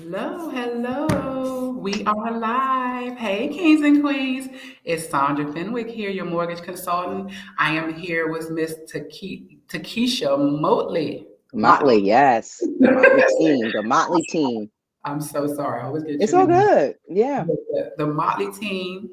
Hello, hello. We are live. Hey, kings and queens. It's Sandra Fenwick here, your mortgage consultant. I am here with Miss Takisha Motley. Motley, yes. The Motley team, the Motley team. I'm so sorry. I always get It's your all name. good. Yeah. The Motley team.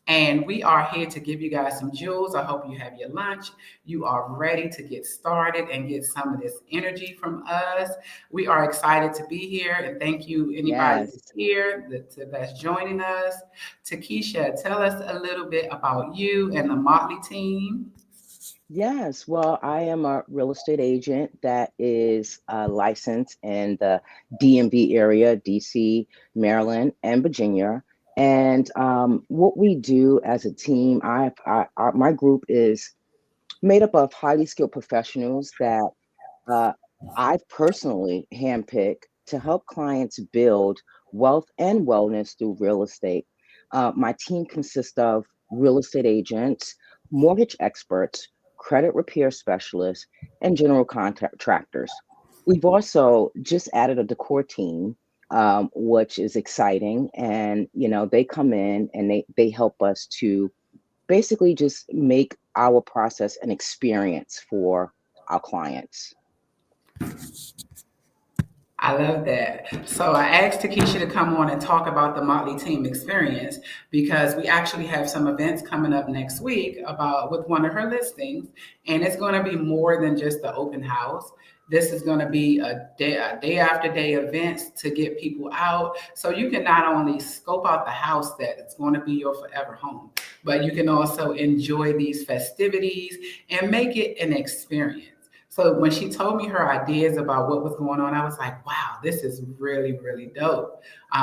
And we are here to give you guys some jewels. I hope you have your lunch. You are ready to get started and get some of this energy from us. We are excited to be here. And thank you, anybody who's Yes. here that's joining us. Takesha, tell us a little bit about you and the Motley team. Yes. Well, I am a real estate agent that is licensed in the DMV area, DC, Maryland, and Virginia. And what we do as a team, my group is made up of highly skilled professionals that uh, I've personally handpicked to help clients build wealth and wellness through real estate. My team consists of real estate agents, mortgage experts, credit repair specialists, and general contractors. We've also just added a decor team, which is exciting. And, they come in and they help us to basically just make our process an experience for our clients. I love that. So I asked Takesha to come on and talk about the Motley Team experience because we actually have some events coming up next week about with one of her listings, and it's going to be more than just the open house. This is going to be a day after day events to get people out, so you can not only scope out the house that it's going to be your forever home, but you can also enjoy these festivities and make it an experience. So when she told me her ideas about what was going on, I was like, wow, this is really, really dope.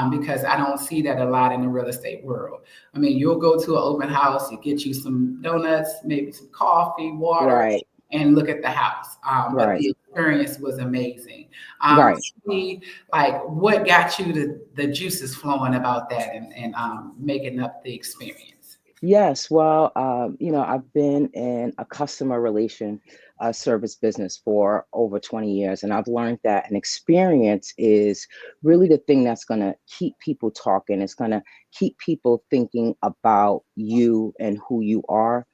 Because I don't see that a lot in the real estate world. I mean, you'll go to an open house, you get you some donuts, maybe some coffee, water, Right, and look at the house. But right, the experience was amazing. right. See, like, what got you the juices flowing about that and making up the experience? Yes, well, I've been in a customer relation service business for over 20 years, and I've learned that an experience is really the thing that's going to keep people talking. It's going to keep people thinking about you and who you are.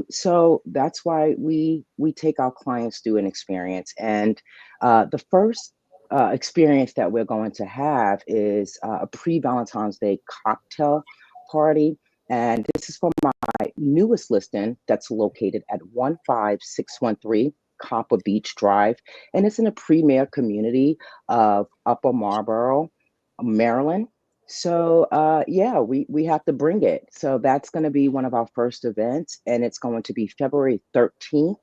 So that's why we take our clients through an experience, and the first experience that we're going to have is a pre-Valentine's Day cocktail party, and this is for my newest listing that's located at 15613 Copper Beach Drive. And it's in a premier community of Upper Marlboro, Maryland. So yeah, we have to bring it. So that's going to be one of our first events, and it's going to be February 13th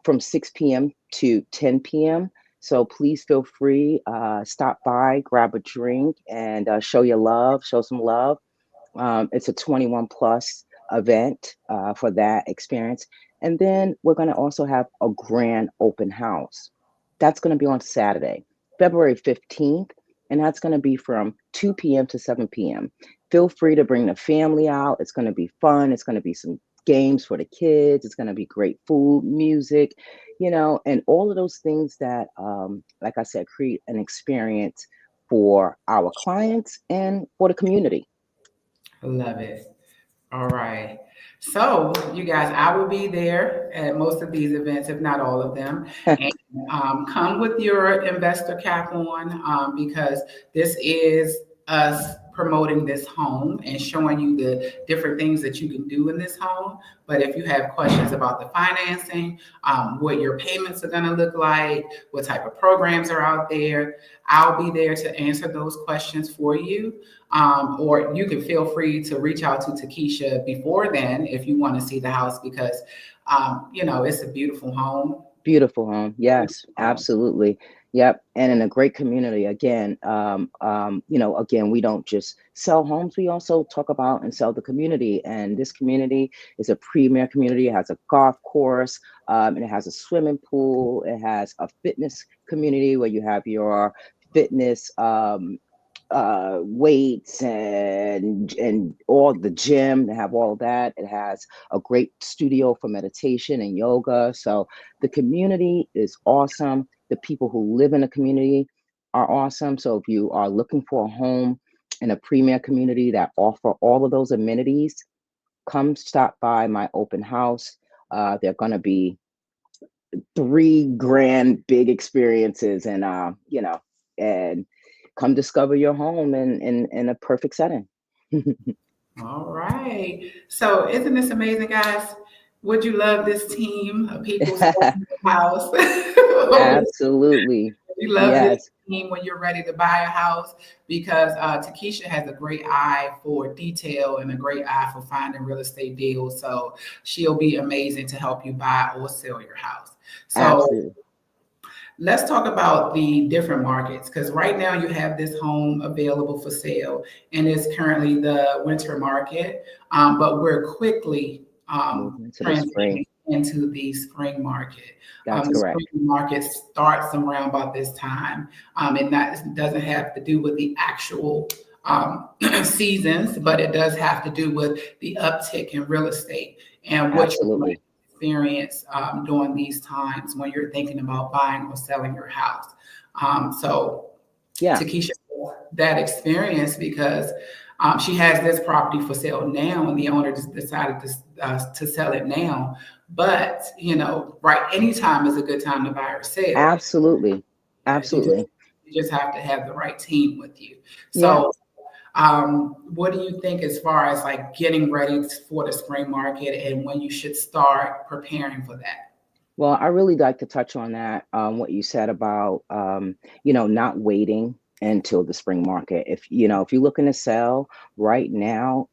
from 6 p.m. to 10 p.m. So please feel free, stop by, grab a drink, and show your love, show some love. It's a 21 plus event for that experience. And then we're going to also have a grand open house. That's going to be on Saturday, February 15th, and that's going to be from 2 p.m. to 7 p.m. Feel free to bring the family out. It's going to be fun. It's going to be some games for the kids. It's going to be great food, music, and all of those things that, like I said, create an experience for our clients and for the community. Love it. All right. So, you guys, I will be there at most of these events, if not all of them. And come with your investor cap on because this is us promoting this home and showing you the different things that you can do in this home. But if you have questions about the financing, what your payments are going to look like, what type of programs are out there, I'll be there to answer those questions for you. Or you can feel free to reach out to Takesha before then if you want to see the house because, it's a beautiful home. Beautiful home. Yes, Beautiful home. absolutely. Yep. And in a great community. Again, again, we don't just sell homes, we also talk about and sell the community. And this community is a premier community. It has a golf course, and it has a swimming pool. It has a fitness community where you have your fitness weights and all the gym. They have all of that. It has a great studio for meditation and yoga. So the community is awesome. The people who live in the community are awesome. So if you are looking for a home in a premier community that offer all of those amenities, come stop by my open house. They're going to be three grand big experiences, and and come discover your home in a perfect setting. All right. So isn't this amazing, guys? Would you love this team of people supporting your house? Absolutely. You love this Yes, team when you're ready to buy a house because Takisha has a great eye for detail and a great eye for finding real estate deals. So she'll be amazing to help you buy or sell your house. So absolutely. let's talk about the different markets because right now you have this home available for sale and it's currently the winter market, but we're quickly Moving to the spring. transitioning into the spring market. That's The spring correct. market starts around about this time, and that doesn't have to do with the actual seasons, but it does have to do with the uptick in real estate and what you're going Absolutely. to experience during these times when you're thinking about buying or selling your house. So Yeah. Takesha that experience because she has this property for sale now, and the owner just decided to sell it now. But right, anytime is a good time to buy or sell. Absolutely. Yeah, Absolutely. you just have to have the right team with you. Yeah. So, what do you think as far as like getting ready for the spring market and when you should start preparing for that? Well, I really like to touch on that, what you said about, not waiting until the spring market. If you're looking to sell right now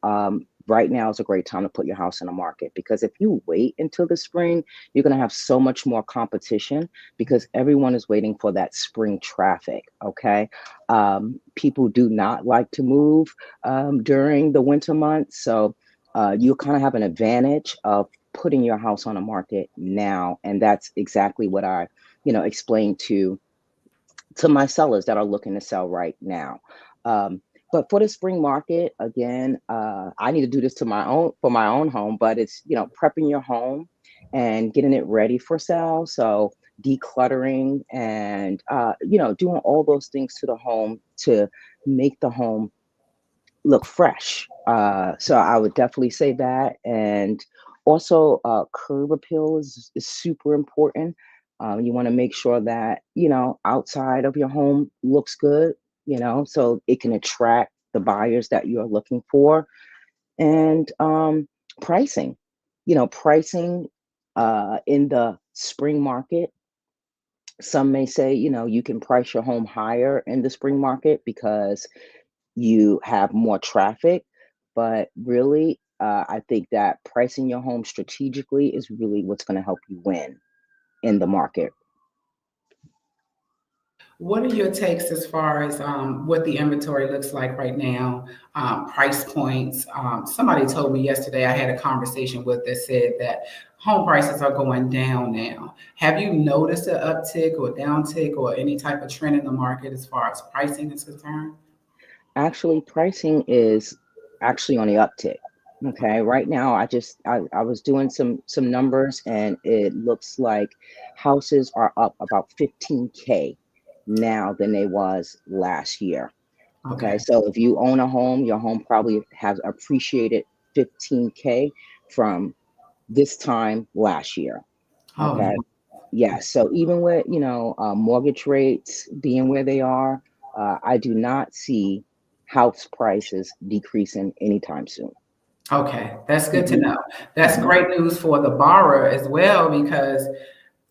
is a great time to put your house in the market, because if you wait until the spring, you're going to have so much more competition because everyone is waiting for that spring traffic. Okay. People do not like to move during the winter months. So you kind of have an advantage of putting your house on the market now, and that's exactly what I explained to my sellers that are looking to sell right now. Um, but for the spring market, again, I need to do this to my own for my own home, but it's prepping your home and getting it ready for sale. So decluttering and doing all those things to the home to make the home look fresh. So I would definitely say that. And also, curb appeal is super important. You want to make sure that, outside of your home looks good, so it can attract the buyers that you're looking for. And pricing, pricing in the spring market. Some may say, you can price your home higher in the spring market because you have more traffic. But really, I think that pricing your home strategically is really what's going to help you win in the market. What are your takes as far as what the inventory looks like right now, price points? Somebody told me yesterday, I had a conversation with that said that home prices are going down now. Have you noticed an uptick or downtick or any type of trend in the market as far as pricing is concerned? Actually, pricing is actually on the uptick. Okay, right now I was doing some numbers, and it looks like houses are up about 15K now than they was last year. Okay, Okay. so if you own a home, your home probably has appreciated 15K from this time last year. Oh, Okay, yeah. So even with mortgage rates being where they are, I do not see house prices decreasing anytime soon. okay. That's good to Hmm. know. That's Hmm. great news for the borrower as well because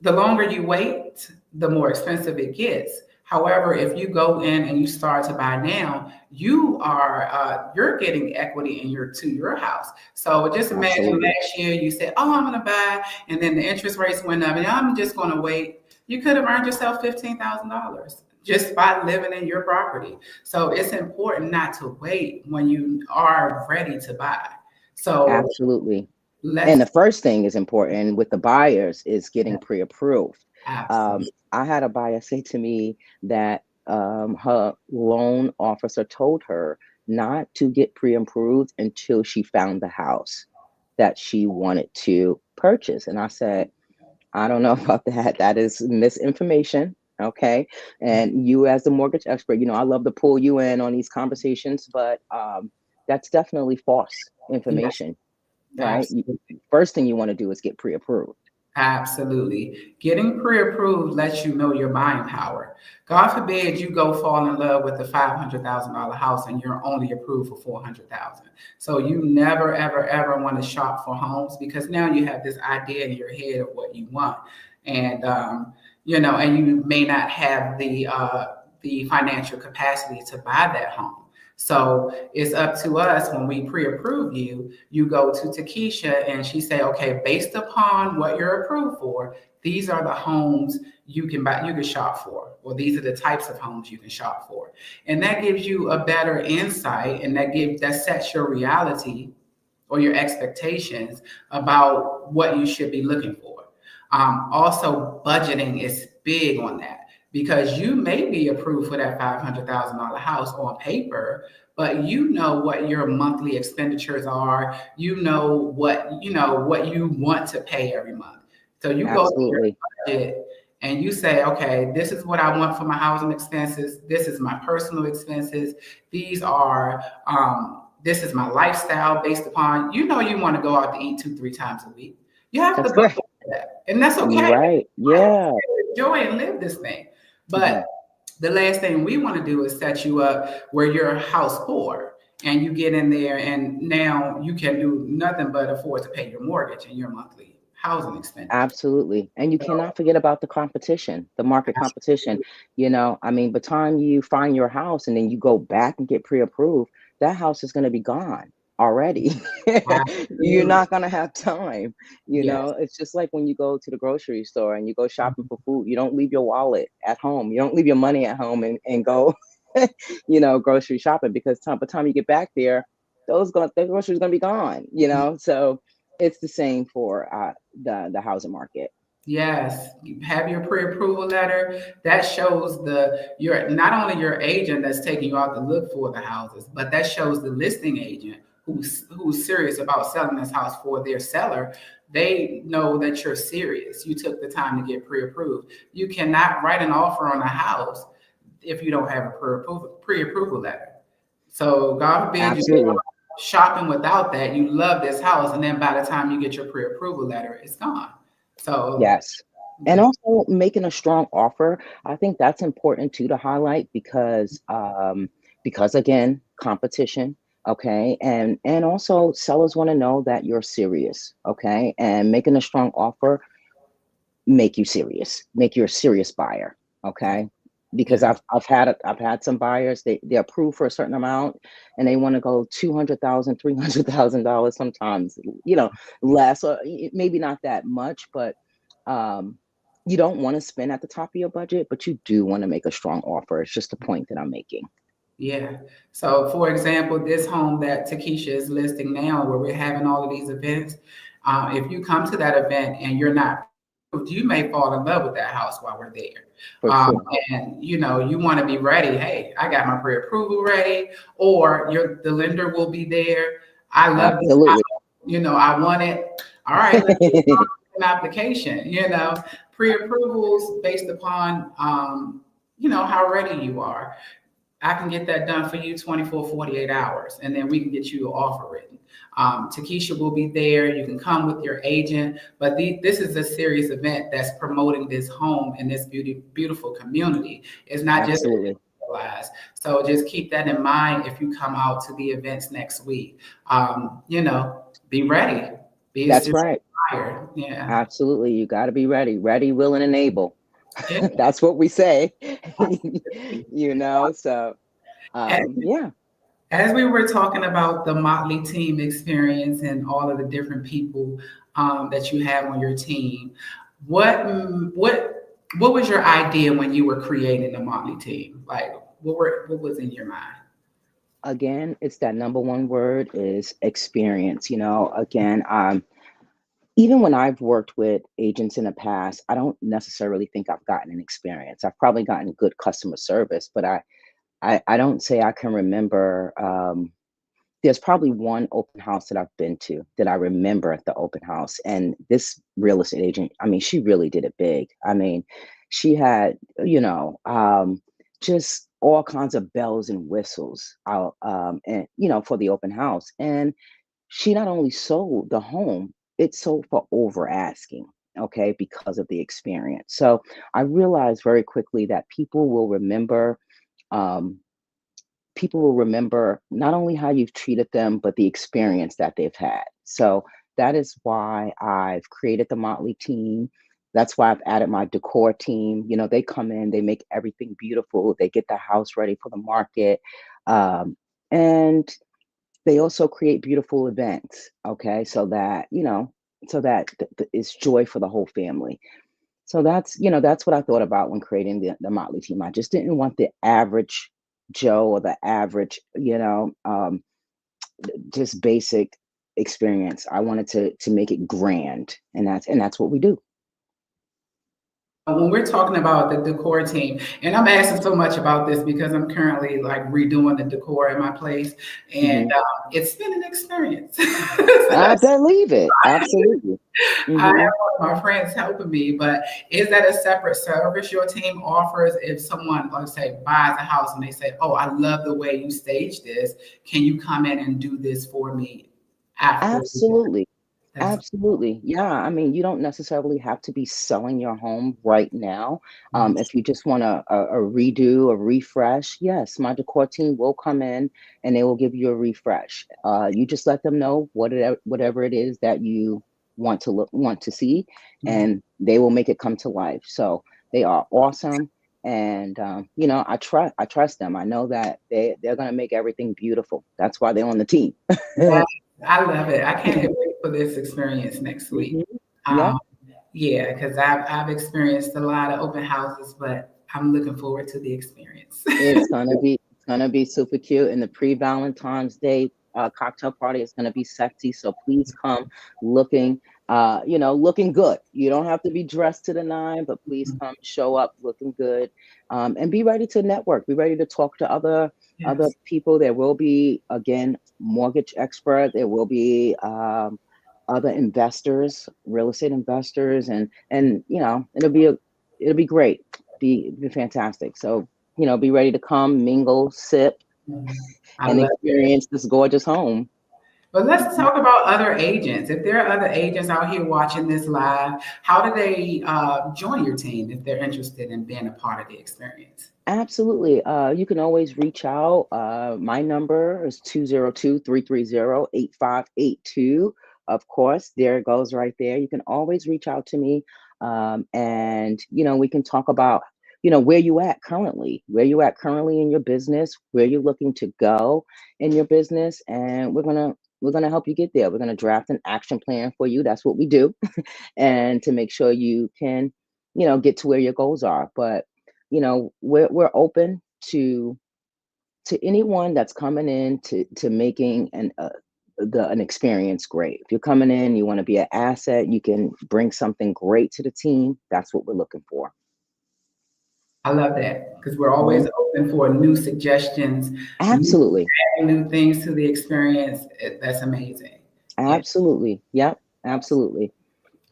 the longer you wait, the more expensive it gets. However, if you go in and you start to buy now, you're getting equity in your house. So just imagine Absolutely. last year you said, "Oh, I'm going to buy," and then the interest rates went up, and I'm just going to wait. You could have earned yourself $15,000 just by living in your property. So it's important not to wait when you are ready to buy. So Absolutely. And let's the first thing is important with the buyers is getting pre-approved. absolutely. I had a buyer say to me that her loan officer told her not to get pre-approved until she found the house that she wanted to purchase. And I said, I don't know about that. That is misinformation. Okay. And you, as the mortgage expert, I love to pull you in on these conversations, but that's definitely false Yes, information, right? absolutely. First thing you want to do is get pre-approved. Absolutely. Getting pre-approved lets you know your buying power. God forbid you go fall in love with the $500,000 house and you're only approved for 400,000. So you never, ever, ever want to shop for homes because now you have this idea in your head of what you want, and and you may not have the financial capacity to buy that home. So it's up to us when we pre-approve you. You go to Takisha and she say, okay, based upon what you're approved for, these are the homes you can buy, you can shop for, or these are the types of homes you can shop for, and that gives you a better insight, and that sets your reality or your expectations about what you should be looking for. Also, budgeting is big on that because you may be approved for that $500,000 house on paper, but you know what your monthly expenditures are. You know what you want to pay every month. So you go to your Absolutely. budget and you say, okay, this is what I want for my housing expenses. This is my personal expenses. These are this is my lifestyle based upon, you want to go out to eat 2, 3 times a week. You have to That's budget correct. for that. And that's You're okay. right. Yeah. Enjoy and live this thing. Mhm. But the last thing we want to do is set you up where you're house poor and you get in there and now you can do nothing but afford to pay your mortgage and your monthly housing expenditure. Absolutely. And you cannot forget about the competition, the market competition. Absolutely. I mean, by the time you find your house and then you go back and get pre-approved, that house is going to be gone already. You're Absolutely. not going to have time. Yes. It's just like when you go to the grocery store and you go shopping for food, you don't leave your wallet at home. You don't leave your money at home and go, grocery shopping because by the time you get back there, the groceries going to be gone. So it's the same for the housing market. Yes, you have your pre-approval letter. That shows your not only your agent that's taking you out to look for the houses, but that shows the listing agent who's serious about selling this house for their seller. They know that you're serious. You took the time to get pre-approved. You cannot write an offer on a house if you don't have a pre-approval letter. So God forbid you go Absolutely. shopping without that. You love this house, and then by the time you get your pre-approval letter, it's gone. So Yes. And also making a strong offer. I think that's important too to highlight because again, competition, okay? And also sellers want to know that you're serious, okay? And making a strong offer make you serious, make you a serious buyer, okay? Because yeah, I've had some buyers, they approve for a certain amount and they want to go 200,000, $300,000 sometimes, less or maybe not that much, but um you don't want to spend at the top of your budget, but you do want to make a strong offer. It's just the point that I'm making. yeah. So, for example, this home that Takesha is listing now, where we're having all of these events, if you come to that event and you're not pre-approved, you may fall in love with that house while we're there. For Um, sure. and you want to be ready. Hey, I got my pre-approval ready, or the lender will be there. I love this house. Absolutely. I want it. All right, let's get an application. Pre-approvals based upon how ready you are. I can get that done for you 24, 48 hours, and then we can get you an offer written. Takesha will be there. You can come with your agent, but this is a serious event that's promoting this home in this beautiful community. It's not just Absolutely. realized. So just keep that in mind if you come out to the events next week. Be ready. Be a That's serious right. buyer. Yeah. Absolutely. You got to be ready, ready, willing, and able. Yeah. That's what we say. Absolutely. So yeah. As we were talking about the Motley team experience and all of the different people that you have on your team, what what was your idea when you were creating the Motley team? Like, what was in your mind? Again, it's that number one word is experience. Again, even when I've worked with agents in the past, I don't necessarily think I've gotten an experience. I've probably gotten good customer service, but I don't say I can remember. There's probably one open house that I've been to that I remember at the open house. And this real estate agent, I mean, she really did it big. I mean, She had, just all kinds of bells and whistles out, and for the open house. And she not only sold the home, it sold for over asking, okay, because of the experience. So I realized very quickly that um, people will remember not only how you've treated them, but the experience that they've had. So that is why I've created the Motley team. That's why I've added my decor team. They come in, they make everything beautiful, they get the house ready for the market. And they also create beautiful events, okay, so that it's joy for the whole family. So that's what I thought about when creating the Motley team. I just didn't want the average Joe or the average, just basic experience. I wanted to make it grand, and that's what we do. When we're talking about the decor team, and I'm asking so much about this because I'm currently like redoing the decor in my place, and Hmm. it's been an experience. So I that's believe it. Absolutely. I have Hmm. one of my friends helping me, but is that a separate service your team offers if someone, like say, buys a house and they say, "Oh, I love the way you staged this. Can you come in and do this for me after we get Absolutely. that's Absolutely. Yeah. I mean, you don't necessarily have to be selling your home right now. If you just want a redo, a refresh, yes, my decor team will come in and they will give you a refresh. You just let them know whatever it is that you want to see, and they will make it come to life. So they are awesome. And I trust them. I know that they're gonna make everything beautiful. That's why they're on the team. Yes, I love it. I can't wait for this experience next week. Hmm. Yep. Um, yeah, because I've experienced a lot of open houses, but I'm looking forward to the experience. It's gonna be super cute, and the pre-Valentine's Day cocktail party is gonna be sexy. So please come looking, looking good. You don't have to be dressed to the nine, but please come, show up looking good, and be ready to network. Be ready to talk to other Yes, people. There will be again mortgage expert. There will be other investors, real estate investors, and it'll be great. Be fantastic. So be ready to come, mingle, sip, I and love it. experience this gorgeous home. But let's talk about other agents. If there are other agents out here watching this live, how do they join your team if they're interested in being a part of the experience? Absolutely. You can always reach out. My number is 202-330-8582. Of course, there it goes right there. You can always reach out to me. And we can talk about, where you at currently in your business, where you're looking to go in your business. And we're gonna help you get there. We're gonna draft an action plan for you. That's what we do. And to make sure you can, get to where your goals are. But we're open to anyone that's coming in to making an experience great. If you're coming in, you want to be an asset, you can bring something great to the team. That's what we're looking for. I love that because we're always Mhm. open for new suggestions, new, Absolutely. adding new things to the experience. That's amazing. Yeah. Absolutely. Yep. Absolutely.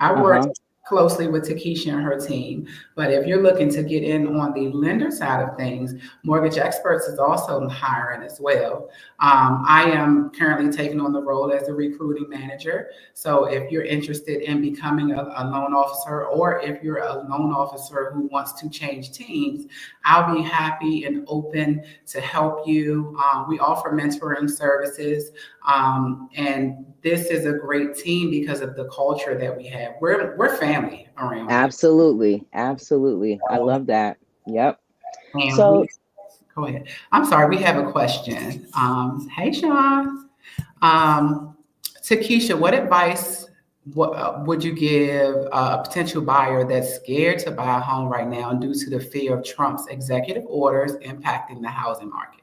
I work Uh-huh. closely with Takisha and her team, but if you're looking to get in on the lender side of things, Mortgage Experts is also hiring as well. I am currently taking on the role as a recruiting manager. So if you're interested in becoming a loan officer, or if you're a loan officer who wants to change teams, I'll be happy and open to help you. We offer mentoring services. And this is a great team because of the culture that we have. We're family around here. Absolutely. Absolutely. I love that. Yep. And So we go ahead. I'm sorry, we have a question. Hey Sean. Um, Takisha, what advice would you give a potential buyer that's scared to buy a home right now due to the fear of Trump's executive orders impacting the housing market?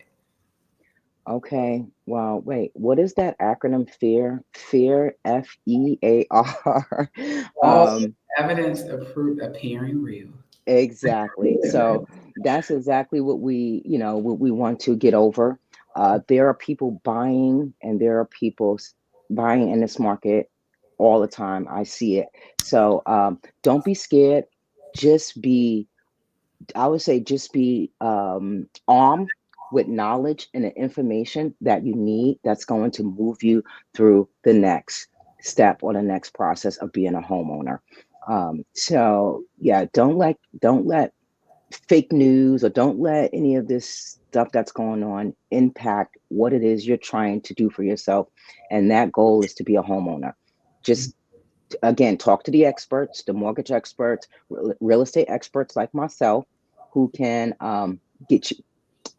okay. Well, wait, what is that acronym FEAR? FEAR, FEAR. All Um, evidence approved appearing real. exactly. So that's exactly what we want to get over. There are people buying, and there are people buying in this market all the time. I see it. So don't be scared. Just be I would say just be armed with knowledge and the information that you need that's going to move you through the next step or the next process of being a homeowner. So yeah, don't let fake news or don't let any of this stuff that's going on impact what it is you're trying to do for yourself. And that goal is to be a homeowner. Just again, talk to the experts, the mortgage experts, real estate experts like myself, who can get you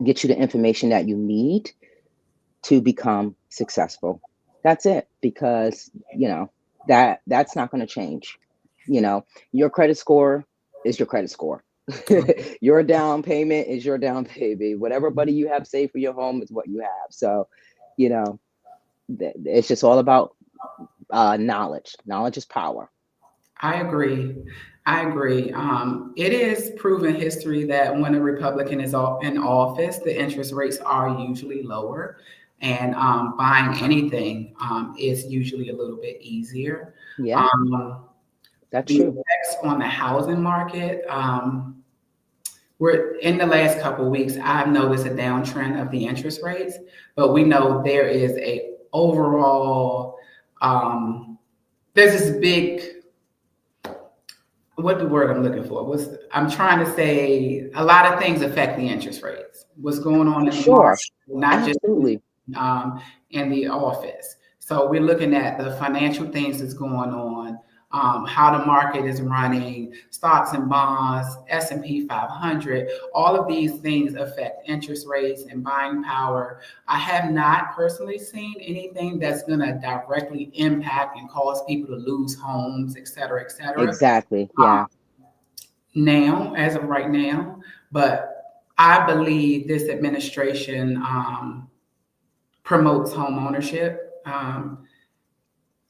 get you the information that you need to become successful. That's it, because that's not going to change. Your credit score is your credit score. Your down payment is your down payment. Whatever money you have saved for your home is what you have. So, you know, it's just all about knowledge. Knowledge is power. I agree. I agree. It is proven history that when a Republican is in office, the interest rates are usually lower, and buying anything is usually a little bit easier. Yeah, Um, that's the true. effects on the housing market, we're in the last couple of weeks, I've noticed a downtrend of the interest rates, but we know there is a overall there's this big, what the word I'm looking for was, I'm trying to say a lot of things affect the interest rates. What's going on in the Sure, market, not just absolutely. um, in the office. So we're looking at the financial things that's going on, how the market is running, stocks and bonds, S&P 500. All of these things affect interest rates and buying power. I have not personally seen anything that's going to directly impact and cause people to lose homes, et cetera, et cetera, Exactly. Yeah, now, as of right now. But I believe this administration promotes home ownership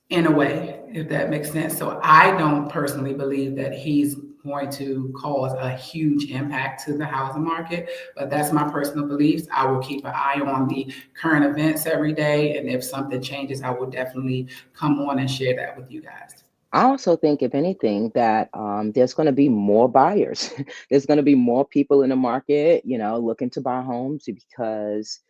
in a way, if that makes sense. So I don't personally believe that he's going to cause a huge impact to the housing market, but that's my personal beliefs. I will keep an eye on the current events every day, and if something changes, I will definitely come on and share that with you guys. I also think, if anything, that there's going to be more buyers. There's going to be more people in the market, looking to buy homes because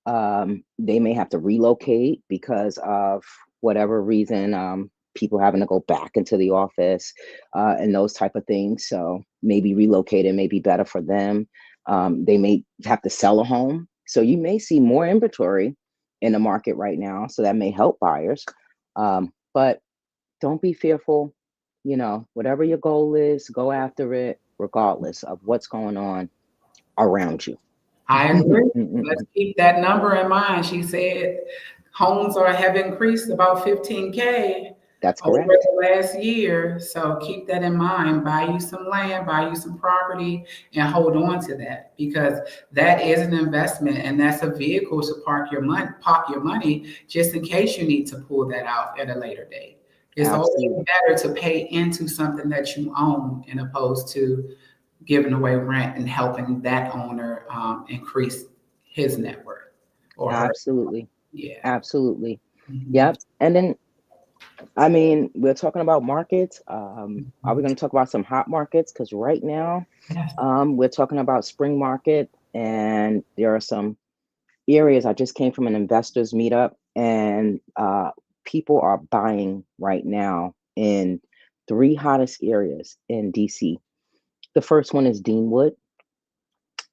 they may have to relocate because of whatever reason, people having to go back into the office and those type of things. So maybe relocating may be better for them. They may have to sell a home. So you may see more inventory in the market right now. So that may help buyers. But don't be fearful. Whatever your goal is, go after it, regardless of what's going on around you. I agree. Let's keep that number in mind. She said homes have increased about 15K That's over correct. the last year. So keep that in mind. Buy you some land, buy you some property, and hold on to that, because that is an investment and that's a vehicle to park your money just in case you need to pull that out at a later date. It's always Absolutely. better to pay into something that you own, in opposed to giving away rent and helping that owner increase his net worth or her. Absolutely. Yeah. Absolutely. Mhm. Yep. And then, I mean, we're talking about markets. Are we Mhm. going to talk about some hot markets? Because right now, Yes. we're talking about spring market, and there are some areas. I just came from an investors meetup, and people are buying right now in three hottest areas in DC. The first one is Deanwood.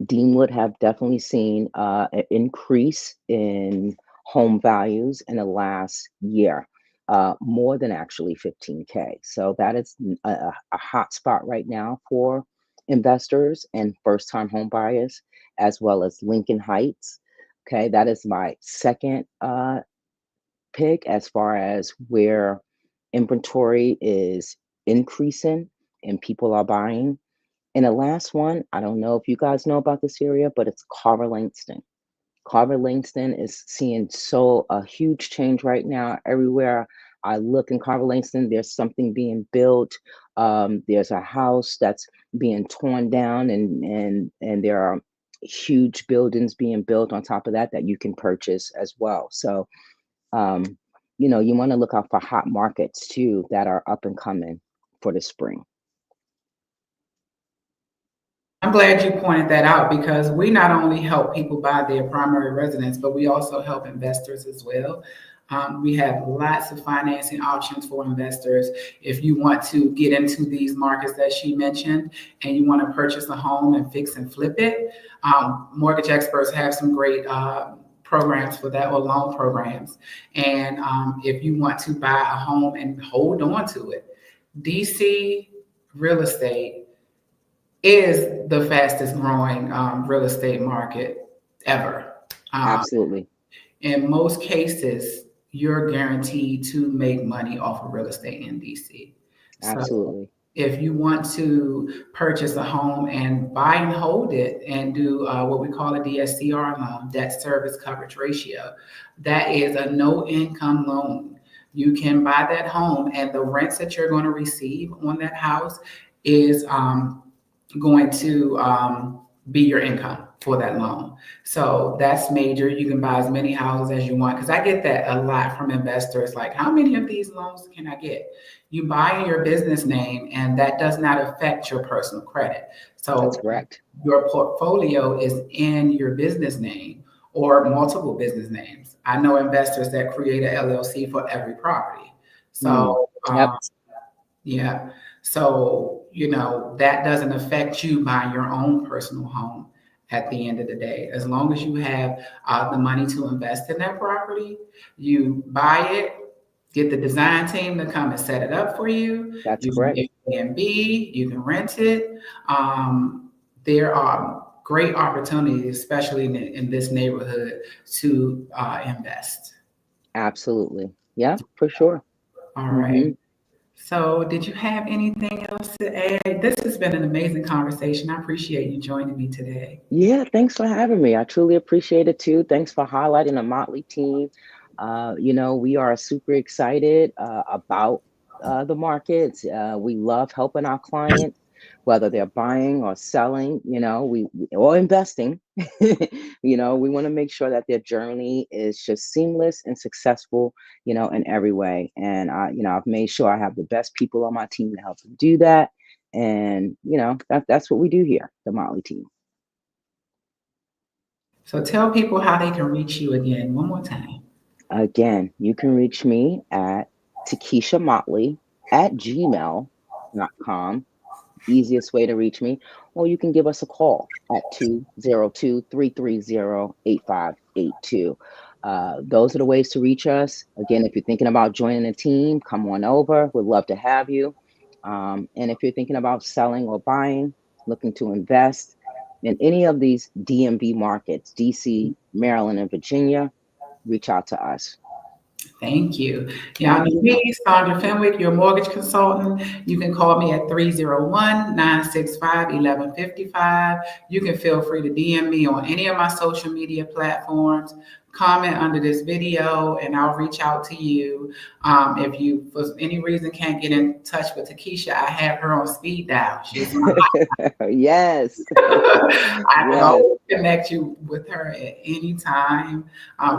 Deanwood have definitely seen an increase in home values in the last year, more than actually 15K. So that is a hot spot right now for investors and first time home buyers, as well as Lincoln Heights. Okay, that is my second pick as far as where inventory is increasing and people are buying. And the last one, I don't know if you guys know about this area, but it's Carver Langston. Carver Langston is seeing so a huge change right now. Everywhere I look in Carver Langston, there's something being built. There's a house that's being torn down, and there are huge buildings being built on top of that you can purchase as well. So um, you want to look out for hot markets too that are up and coming for the spring. I'm glad you pointed that out because we not only help people buy their primary residence, but we also help investors as well. We have lots of financing options for investors. If you want to get into these markets that she mentioned and you want to purchase a home and fix and flip it, mortgage experts have some great programs for that or loan programs. And if you want to buy a home and hold on to it, DC real estate is the fastest growing real estate market ever. Absolutely. In most cases, you're guaranteed to make money off of real estate in DC. So Absolutely. if you want to purchase a home and buy and hold it and do what we call a DSCR loan, debt service coverage ratio, that is a no income loan. You can buy that home and the rents that you're going to receive on that house is going to be your income for that loan. So that's major. You can buy as many houses as you want because I get that a lot from investors. Like, how many of these loans can I get? You buy in your business name, and that does not affect your personal credit. That's So correct. your portfolio is in your business name or multiple business names. I know investors that create a LLC for every property. Mm. So Yep. yeah. So, that doesn't affect you buying your own personal home at the end of the day. As long as you have the money to invest in that property, you buy it, get the design team to come and set it up for you. That's You can correct. Airbnb, you can rent it. There are great opportunities, especially in this neighborhood, to invest. Absolutely. Yeah, for sure. All right. Hmm. So, did you have anything else to add? This has been an amazing conversation. I appreciate you joining me today. Yeah, thanks for having me. I truly appreciate it too. Thanks for highlighting the Motley team. We are super excited about the markets. We love helping our clients, whether they're buying or selling, or investing. We want to make sure that their journey is just seamless and successful, in every way. And I've made sure I have the best people on my team to help them do that. And that's what we do here, the Motley team. So, tell people how they can reach you again one more time. Again, you can reach me at Takisha Motley at gmail.com. Easiest way to reach me. Or you can give us a call at 202-330-8582. Those are the ways to reach us. Again, if you're thinking about joining a team, come on over. We'd love to have you. And if you're thinking about selling or buying, looking to invest in any of these DMV markets, DC, Maryland, and Virginia, reach out to us. Thank you. Y'all know me, Sandra Fenwick, your mortgage consultant. You can call me at 301-965-1155. You can feel free to DM me on any of my social media platforms. Comment under this video and I'll reach out to you. If you, for any reason, can't get in touch with Takisha, I have her on speed dial. She's my Yes. I can Yes. always connect you with her at any time.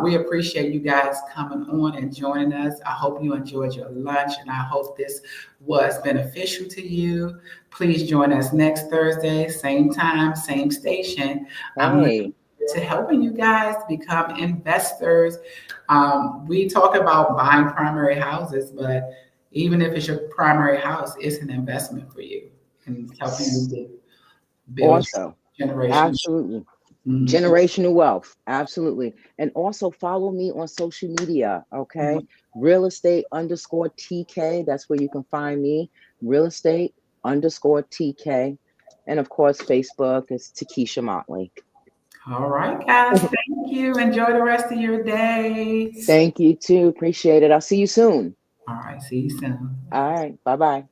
We appreciate you guys coming on and joining us. I hope you enjoyed your lunch and I hope this was beneficial to you. Please join us next Thursday, same time, same station. I'm Hey. to helping you guys become investors. We talk about buying primary houses, but even if it's your primary house, it's an investment for you and helping you to build Also, generation. absolutely. Mhm. Generational wealth. Absolutely. And also follow me on social media. Okay. Real estate underscore TK. That's where you can find me. Real estate underscore TK. And of course, Facebook is Takisha Motley. All right, guys. Thank you. Enjoy the rest of your day. Thank you too. Appreciate it. I'll see you soon. All right. See you soon. All right. Bye bye.